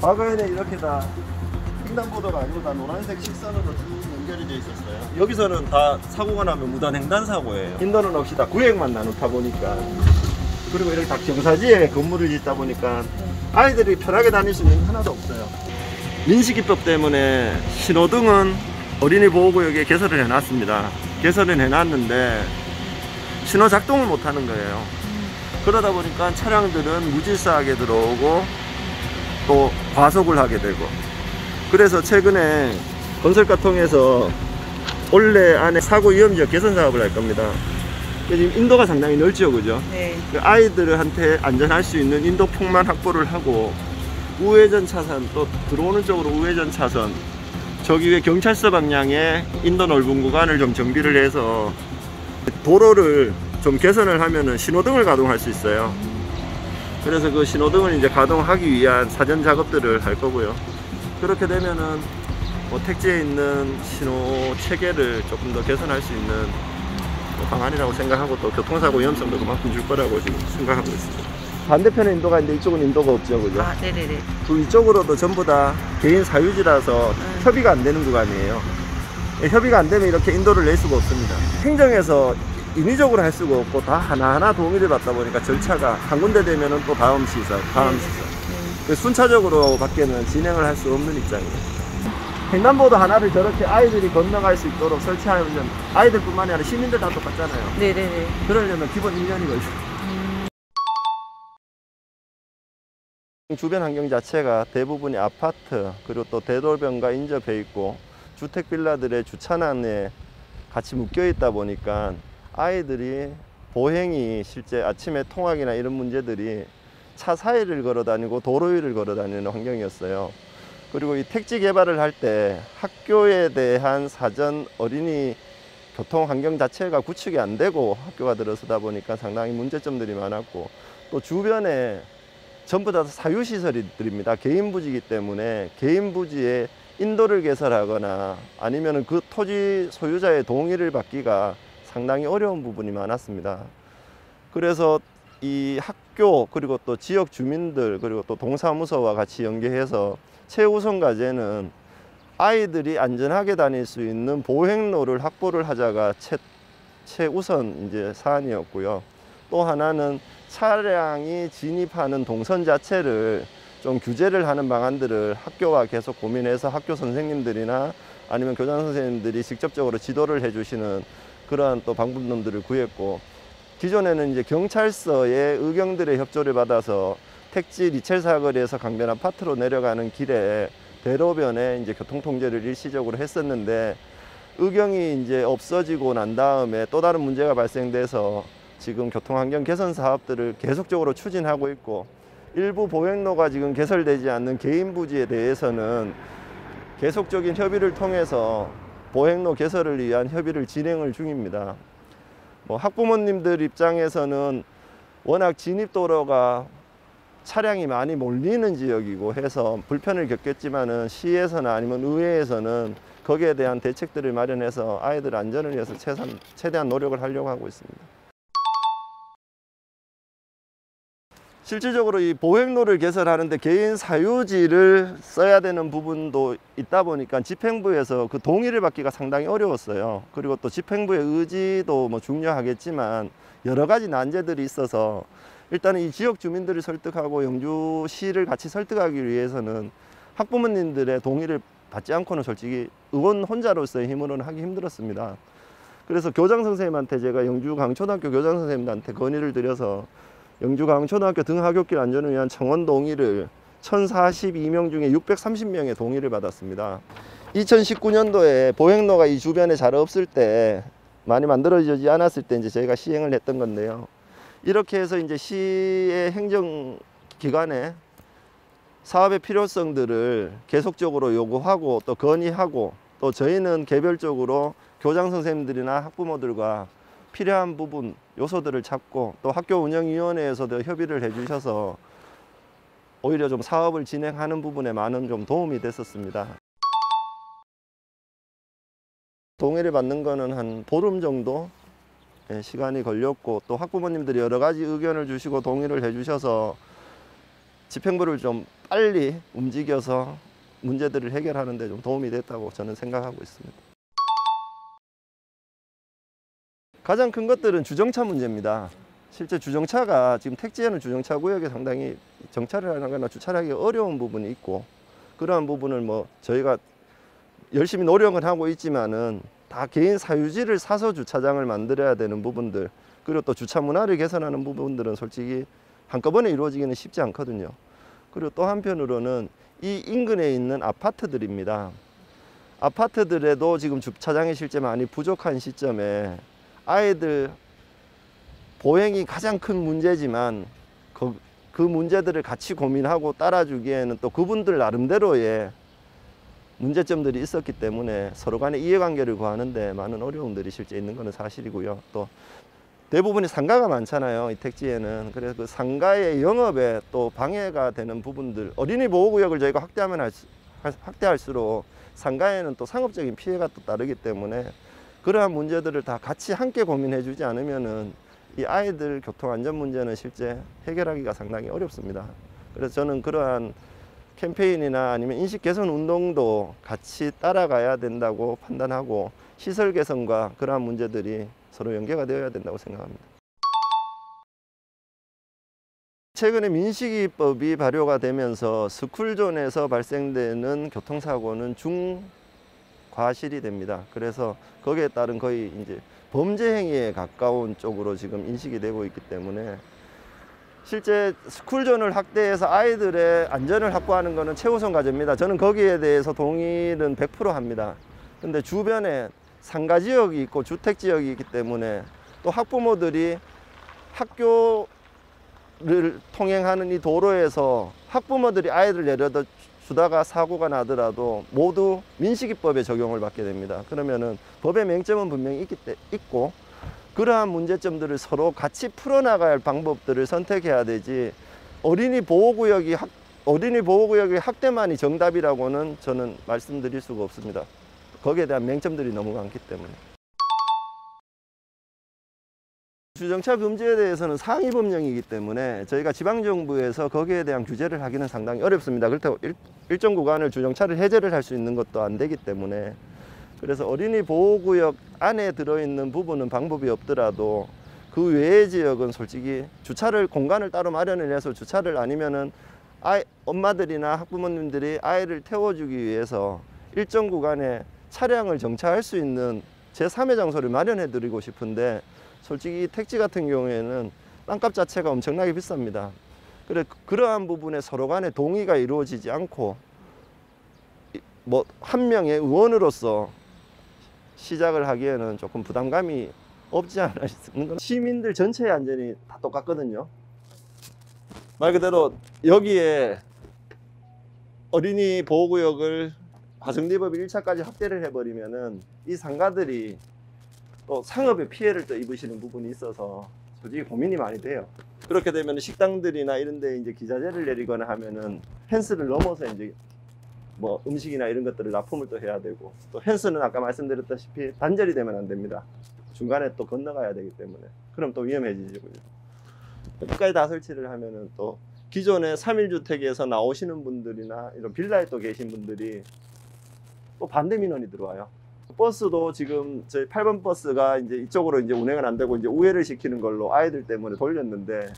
과거에는 이렇게 다 횡단보도가 아니고 다 노란색 식선으로 쭉 연결이 되어 있었어요. 여기서는 다 사고가 나면 무단 횡단 사고예요. 인도는 없이 다 구획만 나누다 보니까, 그리고 이렇게 다 경사지에 건물을 짓다 보니까 아이들이 편하게 다닐 수 있는 게 하나도 없어요. 민식이법 때문에 신호등은 어린이 보호구역에 개설을 해놨습니다. 개설을 해놨는데 신호 작동을 못하는 거예요. 그러다 보니까 차량들은 무질서하게 들어오고 또 과속을 하게 되고, 그래서 최근에 건설과 통해서 올해 안에 사고 위험지역 개선 사업을 할 겁니다. 지금 인도가 상당히 넓죠, 그죠? 네. 아이들한테 안전할 수 있는 인도폭만 확보를 하고, 우회전 차선, 또 들어오는 쪽으로 우회전 차선, 저기 위에 경찰서 방향에 인도 넓은 구간을 좀 정비를 해서 도로를 좀 개선을 하면은 신호등을 가동할 수 있어요. 그래서 그 신호등을 이제 가동하기 위한 사전 작업들을 할 거고요. 그렇게 되면은 뭐 택지에 있는 신호 체계를 조금 더 개선할 수 있는 방안이라고 생각하고, 또 교통사고 위험성도 그만큼 줄 거라고 지금 생각하고 있습니다. 반대편에 인도가 있는데 이쪽은 인도가 없죠, 그죠? 아, 네네네. 그 이쪽으로도 전부 다 개인 사유지라서 협의가 안 되는 구간이에요. 협의가 안 되면 이렇게 인도를 낼 수가 없습니다. 행정에서 인위적으로 할 수가 없고 다 하나하나 동의를 받다 보니까 절차가 한 군데 되면은 또 다음 시설, 다음 시설. 순차적으로 밖에는 진행을 할 수 없는 입장이에요. 횡단보도 하나를 저렇게 아이들이 건너갈 수 있도록 설치하면 아이들뿐만이 아니라 시민들 다 똑같잖아요. 네네네. 그러려면 기본 1년이 걸려요. 주변 환경 자체가 대부분이 아파트, 그리고 또 대로변과 인접해 있고 주택 빌라들의 주차난에 같이 묶여 있다 보니까 아이들이 보행이 실제 아침에 통학이나 이런 문제들이 차 사이를 걸어 다니고 도로 위를 걸어 다니는 환경이었어요. 그리고 이 택지 개발을 할 때 학교에 대한 사전 어린이 교통 환경 자체가 구축이 안 되고 학교가 들어서다 보니까 상당히 문제점들이 많았고, 또 주변에 전부 다 사유시설들입니다. 개인 부지이기 때문에 개인 부지에 인도를 개설하거나 아니면 그 토지 소유자의 동의를 받기가 상당히 어려운 부분이 많았습니다. 그래서 이 학교, 그리고 또 지역 주민들, 그리고 또 동사무소와 같이 연계해서 최우선 과제는 아이들이 안전하게 다닐 수 있는 보행로를 확보를 하자가 최우선 이제 사안이었고요. 또 하나는 차량이 진입하는 동선 자체를 좀 규제를 하는 방안들을 학교와 계속 고민해서 학교 선생님들이나 아니면 교장 선생님들이 직접적으로 지도를 해주시는 그러한 또 방법론들을 구했고, 기존에는 이제 경찰서의 의경들의 협조를 받아서 택지 리첼 사거리에서 강변 아파트로 내려가는 길에 대로변에 이제 교통 통제를 일시적으로 했었는데, 의경이 이제 없어지고 난 다음에 또 다른 문제가 발생돼서 지금 교통환경 개선 사업들을 계속적으로 추진하고 있고, 일부 보행로가 지금 개설되지 않는 개인 부지에 대해서는 계속적인 협의를 통해서 보행로 개설을 위한 협의를 진행을 중입니다. 뭐 학부모님들 입장에서는 워낙 진입도로가 차량이 많이 몰리는 지역이고 해서 불편을 겪겠지만은 시에서나 아니면 의회에서는 거기에 대한 대책들을 마련해서 아이들 안전을 위해서 최대한 노력을 하려고 하고 있습니다. 실질적으로 이 보행로를 개설하는데 개인 사유지를 써야 되는 부분도 있다 보니까 집행부에서 그 동의를 받기가 상당히 어려웠어요. 그리고 또 집행부의 의지도 뭐 중요하겠지만 여러 가지 난제들이 있어서 일단은 이 지역 주민들을 설득하고 영주시를 같이 설득하기 위해서는 학부모님들의 동의를 받지 않고는 솔직히 의원 혼자로서의 힘으로는 하기 힘들었습니다. 그래서 교장 선생님한테 제가 영주 강초등학교 교장 선생님한테 건의를 드려서 영주 강초등학교 등하굣길 안전을 위한 청원 동의를 1042명 중에 630명의 동의를 받았습니다. 2019년도에 보행로가 이 주변에 잘 없을 때, 많이 만들어지지 않았을 때 이제 저희가 시행을 했던 건데요. 이렇게 해서 이제 시의 행정기관에 사업의 필요성들을 계속적으로 요구하고 또 건의하고, 또 저희는 개별적으로 교장 선생님들이나 학부모들과 필요한 부분, 요소들을 찾고, 또 학교 운영위원회에서도 협의를 해주셔서 오히려 좀 사업을 진행하는 부분에 많은 좀 도움이 됐었습니다. 동의를 받는 거는 한 보름 정도 시간이 걸렸고, 또 학부모님들이 여러 가지 의견을 주시고 동의를 해주셔서 집행부를 좀 빨리 움직여서 문제들을 해결하는 데 좀 도움이 됐다고 저는 생각하고 있습니다. 가장 큰 것들은 주정차 문제입니다. 실제 주정차가 지금 택지에는 주정차 구역에 상당히 정차를 하거나 주차를 하기 어려운 부분이 있고, 그러한 부분을 뭐 저희가 열심히 노력을 하고 있지만은 다 개인 사유지를 사서 주차장을 만들어야 되는 부분들, 그리고 또 주차 문화를 개선하는 부분들은 솔직히 한꺼번에 이루어지기는 쉽지 않거든요. 그리고 또 한편으로는 이 인근에 있는 아파트들입니다. 아파트들에도 지금 주차장이 실제 많이 부족한 시점에 아이들 보행이 가장 큰 문제지만 그 문제들을 같이 고민하고 따라주기에는 또 그분들 나름대로의 문제점들이 있었기 때문에 서로 간의 이해관계를 구하는데 많은 어려움들이 실제 있는 것은 사실이고요. 또 대부분이 상가가 많잖아요, 이 택지에는. 그래서 그 상가의 영업에 또 방해가 되는 부분들, 어린이 보호구역을 저희가 확대할수록 상가에는 또 상업적인 피해가 또 따르기 때문에 그러한 문제들을 다 같이 함께 고민해 주지 않으면은 이 아이들 교통 안전 문제는 실제 해결하기가 상당히 어렵습니다. 그래서 저는 그러한 캠페인이나 아니면 인식 개선 운동도 같이 따라가야 된다고 판단하고, 시설 개선과 그러한 문제들이 서로 연계가 되어야 된다고 생각합니다. 최근에 민식이법이 발효가 되면서 스쿨존에서 발생되는 교통사고는 중과실이 됩니다. 그래서 거기에 따른 거의 이제 범죄 행위에 가까운 쪽으로 지금 인식이 되고 있기 때문에 실제 스쿨존을 확대해서 아이들의 안전을 확보하는 것은 최우선 과제입니다. 저는 거기에 대해서 동의는 100% 합니다. 근데 주변에 상가 지역이 있고 주택 지역이 있기 때문에 또 학부모들이 학교를 통행하는 이 도로에서 학부모들이 아이들 내려다 주다가 사고가 나더라도 모두 민식이법에 적용을 받게 됩니다. 그러면은 법의 맹점은 분명히 있고 그러한 문제점들을 서로 같이 풀어나갈 방법들을 선택해야 되지, 어린이 보호구역의 확대만이 정답이라고는 저는 말씀드릴 수가 없습니다. 거기에 대한 맹점들이 너무 많기 때문에. 주정차 금지에 대해서는 상위 법령이기 때문에 저희가 지방정부에서 거기에 대한 규제를 하기는 상당히 어렵습니다. 그렇다고 일정 구간을 주정차를 해제를 할 수 있는 것도 안 되기 때문에, 그래서 어린이 보호구역 안에 들어있는 부분은 방법이 없더라도 그 외의 지역은 솔직히 주차를 공간을 따로 마련을 해서 주차를, 아니면은 엄마들이나 학부모님들이 아이를 태워주기 위해서 일정 구간에 차량을 정차할 수 있는 제3의 장소를 마련해 드리고 싶은데, 솔직히 택지 같은 경우에는 땅값 자체가 엄청나게 비쌉니다. 그러한 부분에 서로 간에 동의가 이루어지지 않고 뭐 한 명의 의원으로서 시작을 하기에는 조금 부담감이 없지 않아 있는 건, 시민들 전체의 안전이 다 똑같거든요. 말 그대로 여기에 어린이 보호구역을 화성리법 1차까지 확대를 해버리면은 이 상가들이 또 상업에 피해를 또 입으시는 부분이 있어서 솔직히 고민이 많이 돼요. 그렇게 되면 식당들이나 이런 데 이제 기자재를 내리거나 하면은 펜스를 넘어서 이제 뭐 음식이나 이런 것들을 납품을 또 해야 되고, 또 펜스는 아까 말씀드렸다시피 단절이 되면 안 됩니다. 중간에 또 건너가야 되기 때문에 그럼 또 위험해지고요. 끝까지 다 설치를 하면은 또 기존의 3.1주택에서 나오시는 분들이나 이런 빌라에 또 계신 분들이 또 반대 민원이 들어와요. 버스도 지금 저희 8번 버스가 이제 이쪽으로 이제 운행을 안 되고 이제 우회를 시키는 걸로 아이들 때문에 돌렸는데,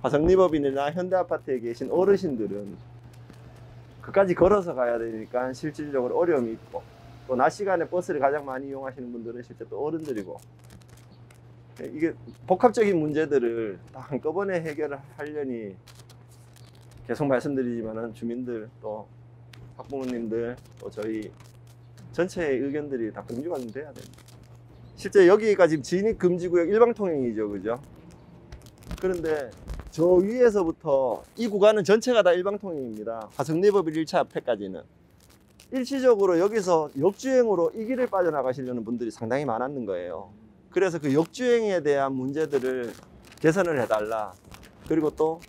화성리법인이나 현대아파트에 계신 어르신들은 그까지 걸어서 가야 되니까 실질적으로 어려움이 있고, 또 낮 시간에 버스를 가장 많이 이용하시는 분들은 실제 또 어른들이고, 이게 복합적인 문제들을 다 한꺼번에 해결을 하려니 계속 말씀드리지만은 주민들 또 학부모님들 또 저희 전체의 의견들이 다 공유가 돼야 됩니다. 실제 여기가 지금 진입금지구역 일방통행이죠, 그죠? 그런데 저 위에서부터 이 구간은 전체가 다 일방통행입니다. 화성리법 1차 앞에까지는. 일시적으로 여기서 역주행으로 이 길을 빠져나가시려는 분들이 상당히 많았는 거예요. 그래서 그 역주행에 대한 문제들을 개선을 해달라. 그리고 또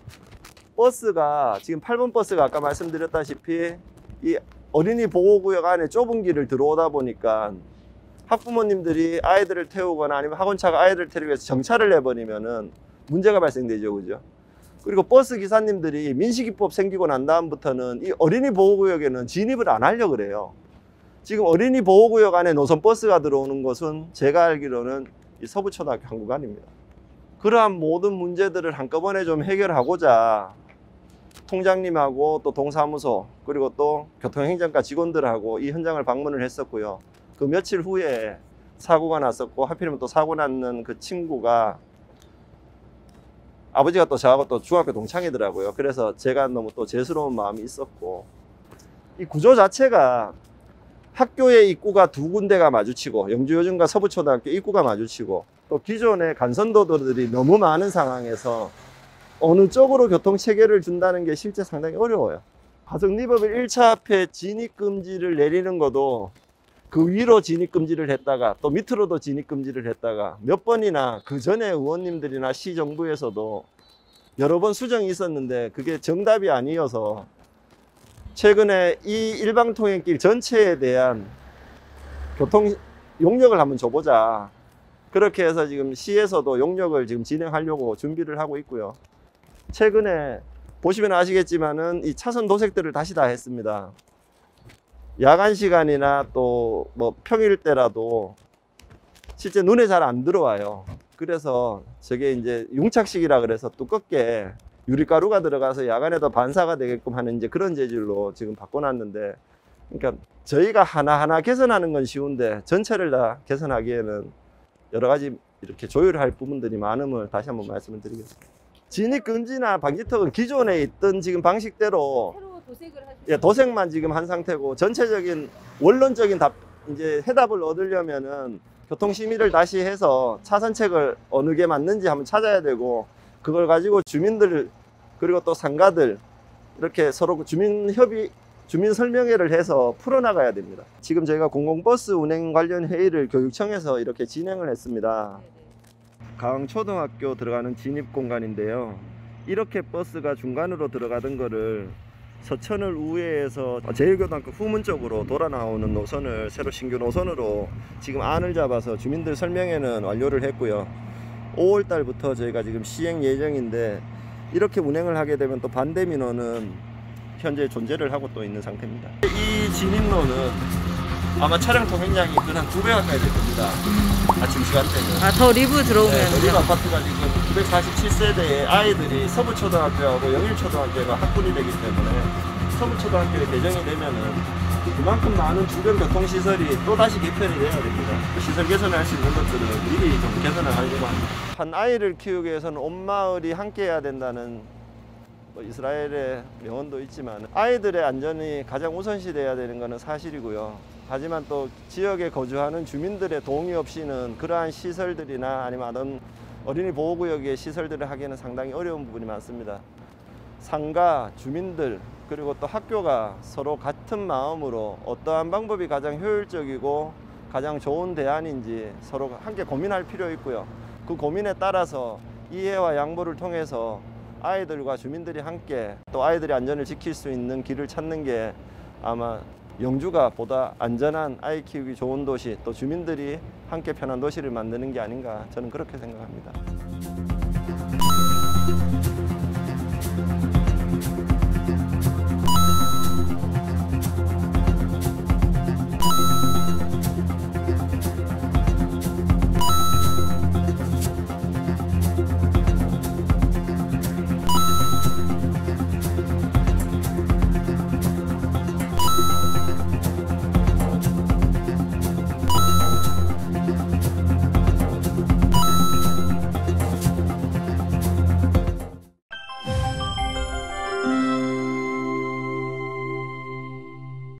버스가 지금 8번 버스가 아까 말씀드렸다시피 이 어린이 보호구역 안에 좁은 길을 들어오다 보니까 학부모님들이 아이들을 태우거나 아니면 학원차가 아이들을 태우기 위해서 정차를 해버리면은 문제가 발생되죠, 그죠? 그리고 버스 기사님들이 민식이법 생기고 난 다음부터는 이 어린이 보호구역에는 진입을 안 하려고 그래요. 지금 어린이 보호구역 안에 노선 버스가 들어오는 것은 제가 알기로는 이 서부초등학교 한 구간입니다. 그러한 모든 문제들을 한꺼번에 좀 해결하고자 통장님하고 또 동사무소 그리고 또 교통행정과 직원들하고 이 현장을 방문을 했었고요. 그 며칠 후에 사고가 났었고, 하필이면 또 사고 났는 그 친구가 아버지가 또 저하고 또 중학교 동창이더라고요. 그래서 제가 너무 또 죄스러운 마음이 있었고, 이 구조 자체가 학교의 입구가 두 군데가 마주치고, 영주요즘과 서부초등학교 입구가 마주치고, 또 기존의 간선도로들이 너무 많은 상황에서 어느 쪽으로 교통체계를 준다는 게 실제 상당히 어려워요. 가정리법일 1차 앞에 진입금지를 내리는 것도 그 위로 진입금지를 했다가 또 밑으로도 진입금지를 했다가 몇 번이나 그 전에 의원님들이나 시정부에서도 여러 번 수정이 있었는데 그게 정답이 아니어서 최근에 이 일방통행길 전체에 대한 교통 용역을 한번 줘보자. 그렇게 해서 지금 시에서도 용역을 지금 진행하려고 준비를 하고 있고요. 최근에 보시면 아시겠지만은 이 차선 도색들을 다시 다 했습니다. 야간 시간이나 또 뭐 평일 때라도 실제 눈에 잘 안 들어와요. 그래서 저게 이제 융착식이라 그래서 두껍게 유리가루가 들어가서 야간에도 반사가 되게끔 하는 이제 그런 재질로 지금 바꿔놨는데, 그러니까 저희가 하나하나 개선하는 건 쉬운데 전체를 다 개선하기에는 여러 가지 이렇게 조율할 부분들이 많음을 다시 한번 말씀을 드리겠습니다. 진입금지나 방지턱은 기존에 있던 지금 방식대로 도색을 하시죠? 예, 도색만 지금 한 상태고, 전체적인 원론적인 이제 해답을 얻으려면은 교통심의를 다시 해서 차선책을 어느 게 맞는지 한번 찾아야 되고, 그걸 가지고 주민들 그리고 또 상가들 이렇게 서로 주민 설명회를 해서 풀어나가야 됩니다. 지금 저희가 공공버스 운행 관련 회의를 교육청에서 이렇게 진행을 했습니다. 가흥초등학교 들어가는 진입 공간인데요. 이렇게 버스가 중간으로 들어가던 거를 서천을 우회해서 제1고등학교 후문 쪽으로 돌아 나오는 노선을 새로 신규 노선으로 지금 안을 잡아서 주민들 설명회는 완료를 했고요. 5월 달부터 저희가 지금 시행 예정인데, 이렇게 운행을 하게 되면 또 반대 민원은 현재 존재를 하고 또 있는 상태입니다. 이 진입로는 아마 차량 통행량이 한 2배 가까이 될 겁니다. 아침 시간대는. 아, 더 리브 들어오면. 네, 리브 아파트가 지금 947세대의 아이들이 서부초등학교하고 영일초등학교가 학군이 되기 때문에 서부초등학교에 개정이 되면은 그만큼 많은 주변 교통시설이 또다시 개편이 돼야 됩니다. 시설 개선할 수 있는 것들은 미리 좀 개선을 하려고 합니다. 한 아이를 키우기 위해서는 온 마을이 함께 해야 된다는 뭐 이스라엘의 명언도 있지만, 아이들의 안전이 가장 우선시 돼야 되는 것은 사실이고요. 하지만 또 지역에 거주하는 주민들의 동의 없이는 그러한 시설들이나 아니면 어린이 보호구역의 시설들을 하기에는 상당히 어려운 부분이 많습니다. 상가, 주민들, 그리고 또 학교가 서로 같은 마음으로 어떠한 방법이 가장 효율적이고 가장 좋은 대안인지 서로 함께 고민할 필요 있고요. 그 고민에 따라서 이해와 양보를 통해서 아이들과 주민들이 함께 또 아이들의 안전을 지킬 수 있는 길을 찾는 게 아마 영주가 보다 안전한 아이 키우기 좋은 도시, 또 주민들이 함께 편한 도시를 만드는 게 아닌가, 저는 그렇게 생각합니다.